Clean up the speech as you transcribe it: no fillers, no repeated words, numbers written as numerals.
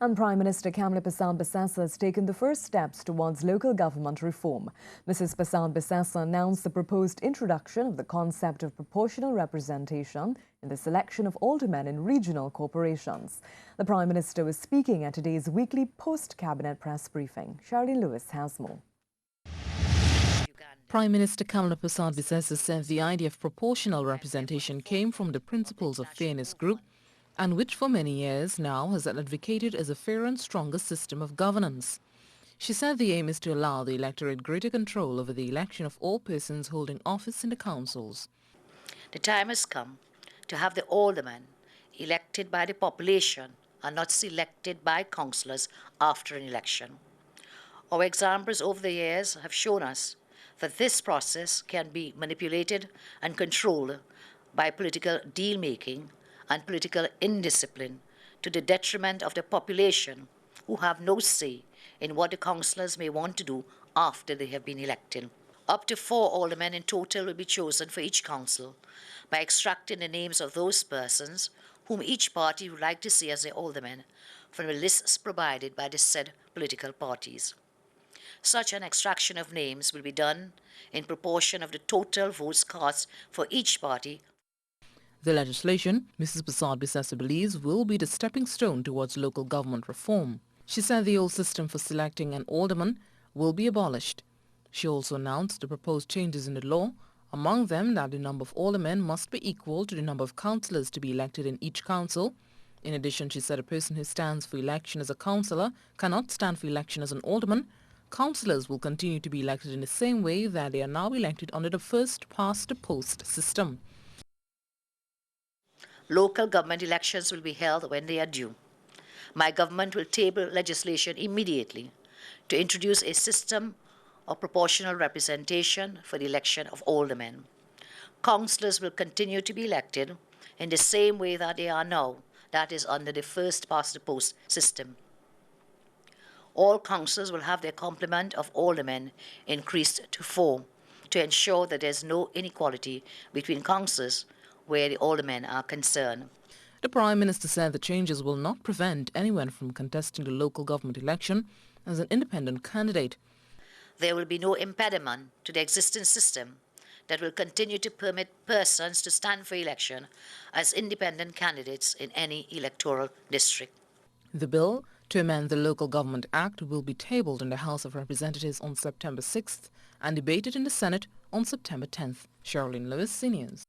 And Prime Minister Kamla Persad-Bissessar has taken the first steps towards local government reform. Mrs. Persad-Bissessar announced the proposed introduction of the concept of proportional representation in the selection of aldermen in regional corporations. The Prime Minister was speaking at today's weekly post-cabinet press briefing. Charlene Lewis has more. Prime Minister Kamla Persad-Bissessar said the idea of proportional representation came from the Principles of Fairness Group, and which for many years now has advocated as a fairer and stronger system of governance. She said the aim is to allow the electorate greater control over the election of all persons holding office in the councils. The time has come to have the aldermen elected by the population and not selected by councillors after an election. Our examples over the years have shown us that this process can be manipulated and controlled by political deal-making and political indiscipline to the detriment of the population, who have no say in what the councillors may want to do after they have been elected. Up to 4 aldermen in total will be chosen for each council by extracting the names of those persons whom each party would like to see as their aldermen from the lists provided by the said political parties. Such an extraction of names will be done in proportion of the total votes cast for each party. The legislation, Mrs. Persad-Bissessar believes, will be the stepping stone towards local government reform. She said the old system for selecting an alderman will be abolished. She also announced the proposed changes in the law, among them that the number of aldermen must be equal to the number of councillors to be elected in each council. In addition, she said a person who stands for election as a councillor cannot stand for election as an alderman. Councillors will continue to be elected in the same way that they are now elected under the first-past-the-post system. Local government elections will be held when they are due. My government will table legislation immediately to introduce a system of proportional representation for the election of aldermen. Councillors will continue to be elected in the same way that they are now, that is under the first-past-the-post system. All councillors will have their complement of aldermen increased to 4 to ensure that there is no inequality between councillors where the aldermen are concerned. The Prime Minister said the changes will not prevent anyone from contesting the local government election as an independent candidate. There will be no impediment to the existing system that will continue to permit persons to stand for election as independent candidates in any electoral district. The bill to amend the Local Government Act will be tabled in the House of Representatives on September 6th and debated in the Senate on September 10th. Charlene Lewis, CNews.